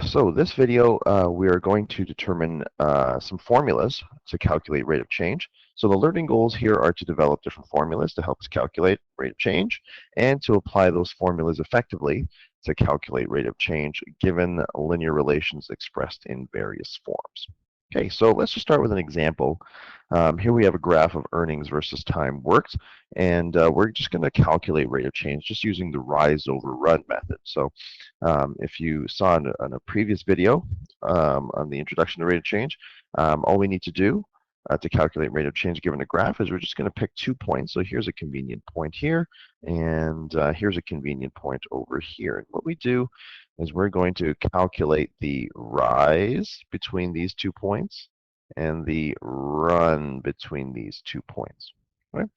So this video, we are going to determine some formulas to calculate rate of change. So the learning goals here are to develop different formulas to help us calculate rate of change and to apply those formulas effectively to calculate rate of change given linear relations expressed in various forms. Okay, so let's just start with an example. Here we have a graph of earnings versus time worked, and we're just going to calculate rate of change just using the rise over run method. So if you saw in a previous video on the introduction to rate of change, all we need to do to calculate rate of change given a graph is we're just going to pick 2 points. So here's a convenient point here, and here's a convenient point over here. And what we do is we're going to calculate the rise between these 2 points and the run between these 2 points. Right?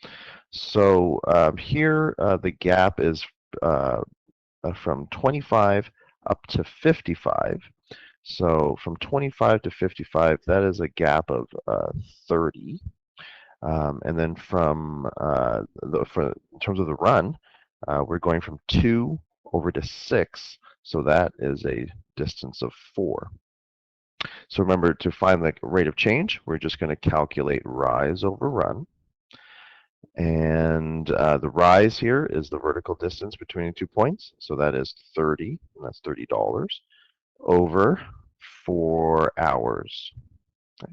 So here the gap is from 25 up to 55. So from 25 to 55, that is a gap of 30. And then from in terms of the run, we're going from 2 over to 6. So that is a distance of 4. So remember, to find the rate of change, we're just going to calculate rise over run. And the rise here is the vertical distance between the 2 points. So that is 30, and that's $30, over 4 hours. Okay.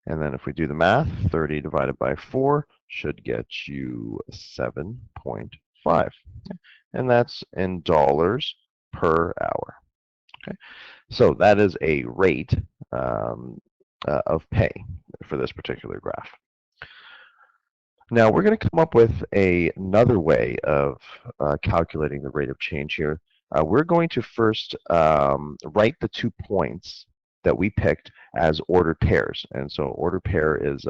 And then if we do the math, 30 divided by 4 should get you 7.5. Okay. And that's in dollars per hour. Okay. So that is a rate of pay for this particular graph. Now we're going to come up with another way of calculating the rate of change here. We're going to first write the 2 points that we picked as ordered pairs. And so ordered pair is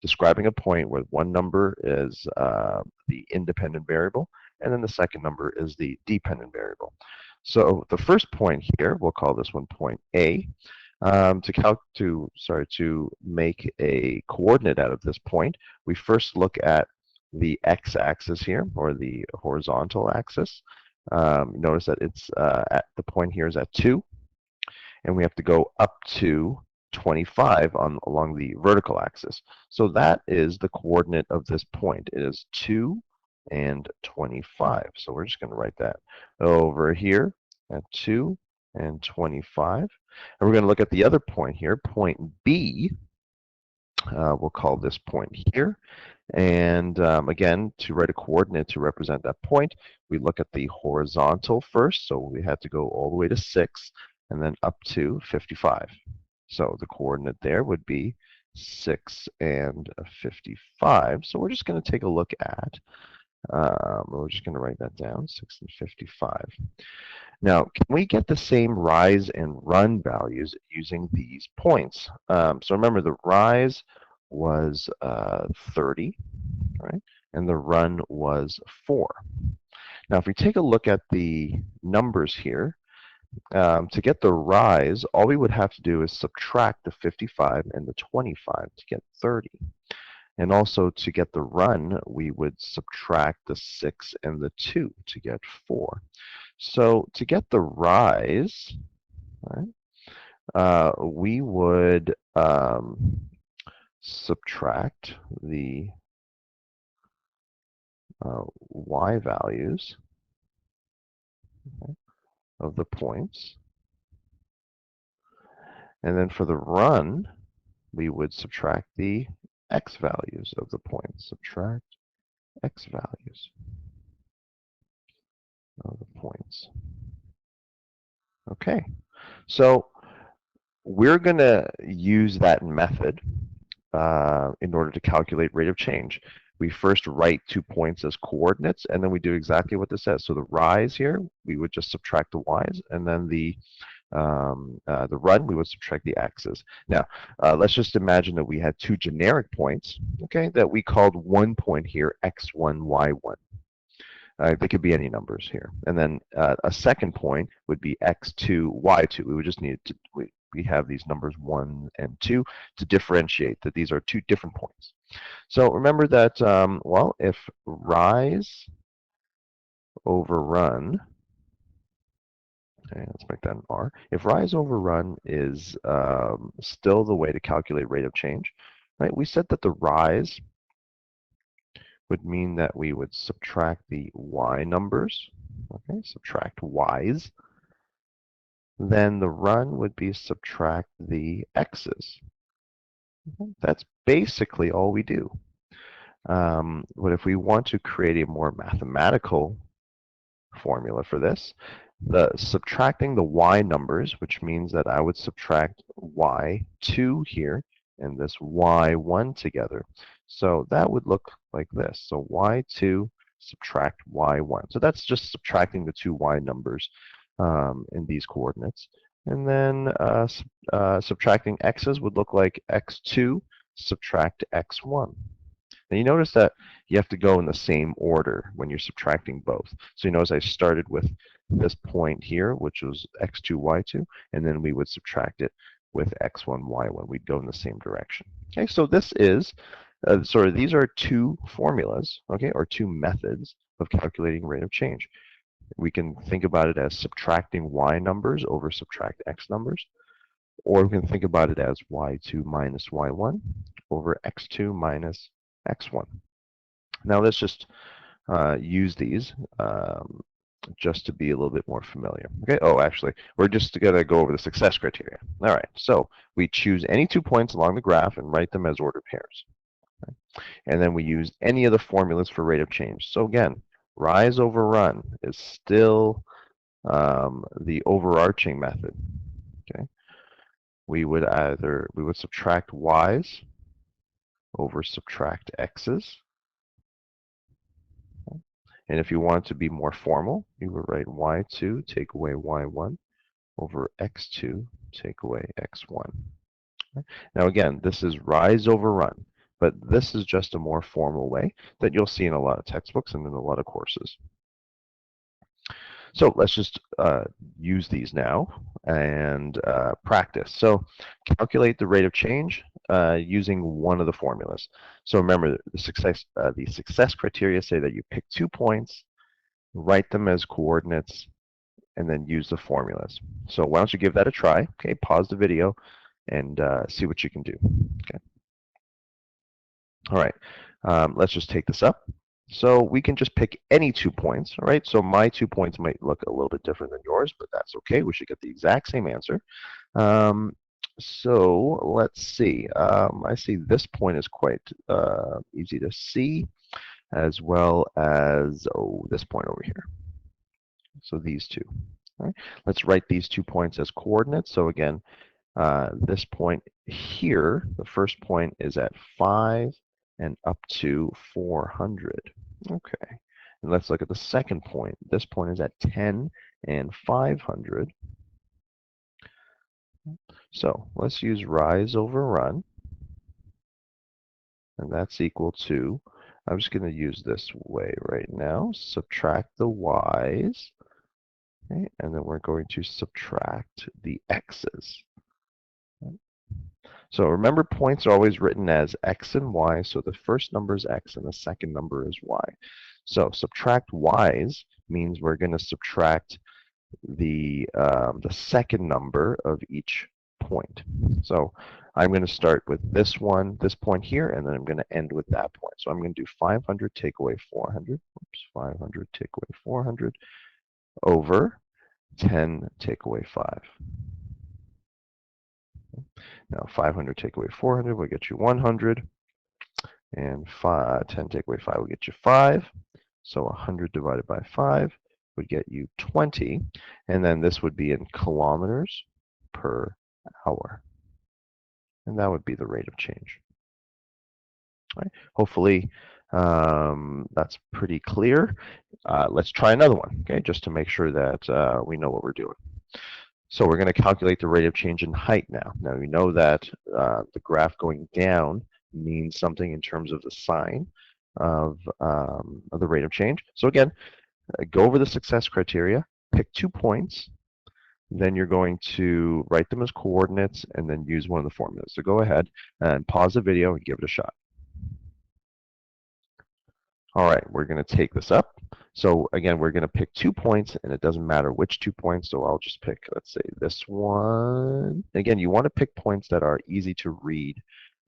describing a point where one number is the independent variable, and then the second number is the dependent variable. So the first point here, we'll call this one point A. To make a coordinate out of this point, we first look at the x-axis here, or the horizontal axis. Notice that it's at the point here is at 2, and we have to go up to 25 along the vertical axis. So that is the coordinate of this point. It is 2 and 25. So we're just going to write that over here at 2 and 25. And we're going to look at the other point here, point B. We'll call this point here. And again, to write a coordinate to represent that point, we look at the horizontal first. So we had to go all the way to 6 and then up to 55. So the coordinate there would be 6 and 55. So we're just going to take a look at, we're just going to write that down, 6 and 55. Now, can we get the same rise and run values using these points? So remember, the rise was 30, right? And the run was 4. Now, if we take a look at the numbers here, to get the rise, all we would have to do is subtract the 55 and the 25 to get 30. And also to get the run, we would subtract the 6 and the 2 to get 4. So to get the rise, right, we would subtract the y values, okay, of the points. And then for the run, we would subtract the x values of the points. Subtract x values of the points. Okay, so we're going to use that method in order to calculate rate of change. We first write 2 points as coordinates, and then we do exactly what this says. So the rise here, we would just subtract the y's, and then the run, we would subtract the x's. Now, let's just imagine that we had 2 generic points, okay, that we called one point here x1, y1. They could be any numbers here. And then a second point would be x2, y2. We would just need to, we have these numbers 1 and 2 to differentiate that these are 2 different points. So remember that, well, if rise over run Okay, let's make that an R. If rise over run is still the way to calculate rate of change, right? We said that the rise would mean that we would subtract the y numbers, okay, subtract y's. Then the run would be subtract the x's. Okay, that's basically all we do. But if we want to create a more mathematical formula for this, subtracting the y numbers, which means that I would subtract y2 here and this y1 together. So that would look like this. So y2 subtract y1. So that's just subtracting the two y numbers in these coordinates. And then subtracting x's would look like x2 subtract x1. Now you notice that you have to go in the same order when you're subtracting both. So you notice I started with this point here, which was x2, y2, and then we would subtract it with x1, y1. We'd go in the same direction. Okay, so this is, these are two formulas, okay, or two methods of calculating rate of change. We can think about it as subtracting y numbers over subtract x numbers, or we can think about it as y2 minus y1 over x2 minus x1. Now let's just use these just to be a little bit more familiar. Okay. Oh, actually, we're just going to go over the success criteria. All right. So we choose any 2 points along the graph and write them as ordered pairs. Okay? And then we use any of the formulas for rate of change. So again, rise over run is still the overarching method. Okay. We would subtract y's over subtract x's. And if you want it to be more formal, you would write y2 take away y1 over x2 take away x1. Okay. Now again, this is rise over run, but this is just a more formal way that you'll see in a lot of textbooks and in a lot of courses. So let's just use these now and practice. So calculate the rate of change using one of the formulas. So remember, the success criteria say that you pick 2 points, write them as coordinates, and then use the formulas. So why don't you give that a try? Okay, pause the video and see what you can do. Okay. All right, let's just take this up. So we can just pick any 2 points, all right? So my 2 points might look a little bit different than yours, but that's okay. We should get the exact same answer. So let's see. I see this point is quite easy to see, as well as, this point over here. So these two. All right. Let's write these 2 points as coordinates. So again, this point here, the first point is at 5 and up to 400. Okay. And let's look at the second point. This point is at 10 and 500. So let's use rise over run. And that's equal to, I'm just going to use this way right now, subtract the y's. Okay, and then we're going to subtract the x's. So remember, points are always written as x and y, so the first number is x and the second number is y. So subtract y's means we're going to subtract the second number of each point. So I'm going to start with this point here, and then I'm going to end with that point. So I'm going to do 500 take away 400. Oops, 500 take away 400 over 10 take away 5. Now 500 take away 400 will get you 100, and 10 take away 5 will get you 5. So 100 divided by 5 would get you 20, and then this would be in kilometers per hour. And that would be the rate of change. All right. Hopefully that's pretty clear. Let's try another one, okay, just to make sure that we know what we're doing. So we're going to calculate the rate of change in height now. Now we know that the graph going down means something in terms of the sign of the rate of change. So again, go over the success criteria, pick 2 points, then you're going to write them as coordinates and then use one of the formulas. So go ahead and pause the video and give it a shot. All right, we're going to take this up. So again, we're going to pick 2 points, and it doesn't matter which 2 points. So I'll just pick, let's say, this one. Again, you want to pick points that are easy to read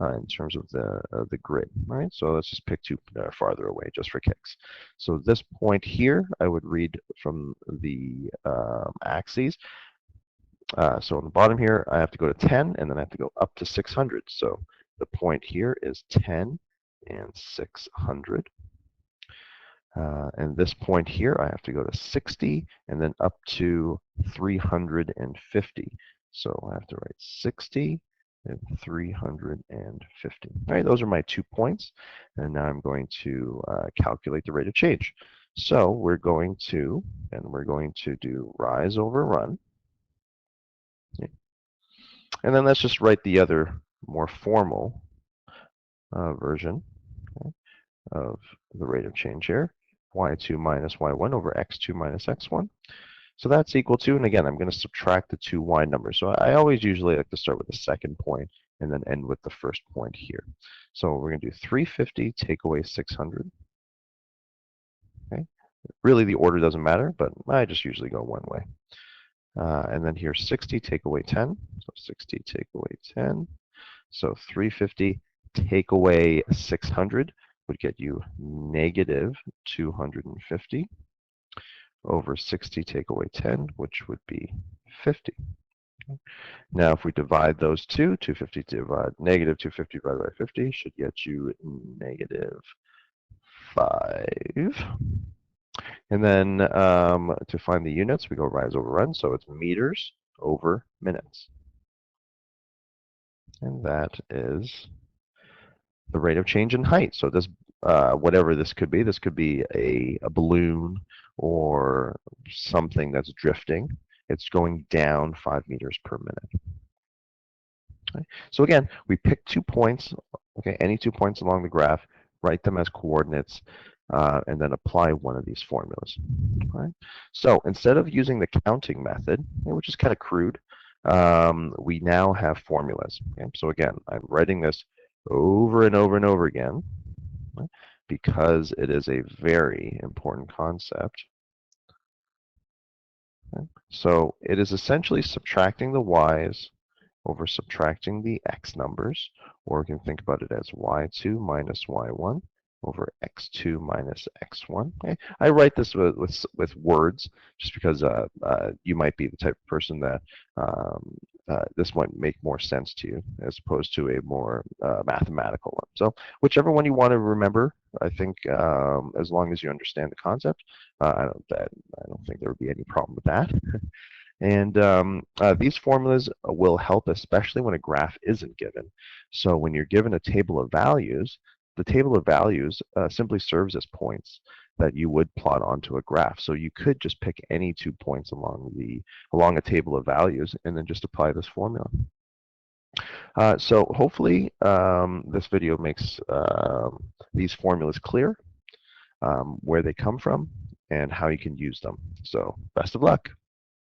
in terms of the grid. All right, so let's just pick 2 that are farther away, just for kicks. So this point here, I would read from the axes. So on the bottom here, I have to go to 10, and then I have to go up to 600. So the point here is 10 and 600. And this point here, I have to go to 60 and then up to 350. So I have to write 60 and 350. All right, those are my 2 points. And now I'm going to calculate the rate of change. So we're going to do rise over run. Okay. And then let's just write the other more formal version, okay, of the rate of change here. Y2 minus Y1 over X2 minus X1. So that's equal to, and again, I'm going to subtract the 2 Y numbers. So I always usually like to start with the second point and then end with the first point here. So we're going to do 350 take away 600. Okay. Really, the order doesn't matter, but I just usually go one way. And then here's 60 take away 10. So 60 take away 10. So 350 take away 600 would get you negative 250 over 60 take away 10, which would be 50. Now, if we divide those two, 250 divided negative 250 divided by 50 should get you negative 5. And then to find the units, we go rise over run, so it's meters over minutes. And that is the rate of change in height. So this, whatever this could be a balloon or something that's drifting. It's going down 5 meters per minute. Okay. So again, we pick 2 points, okay, any 2 points along the graph, write them as coordinates, and then apply one of these formulas. All right. So instead of using the counting method, which is kind of crude, we now have formulas. Okay. So again, I'm writing this over and over and over again, right, because it is a very important concept. Okay. So it is essentially subtracting the y's over subtracting the x numbers, or we can think about it as y2 minus y1 over x2 minus x1. Okay. I write this with words just because you might be the type of person that this might make more sense to you as opposed to a more mathematical one. So whichever one you want to remember, I think as long as you understand the concept, I don't think there would be any problem with that. And these formulas will help, especially when a graph isn't given. So when you're given a table of values, the table of values simply serves as points that you would plot onto a graph. So you could just pick any 2 points along a table of values and then just apply this formula. So hopefully this video makes these formulas clear, where they come from, and how you can use them. So best of luck.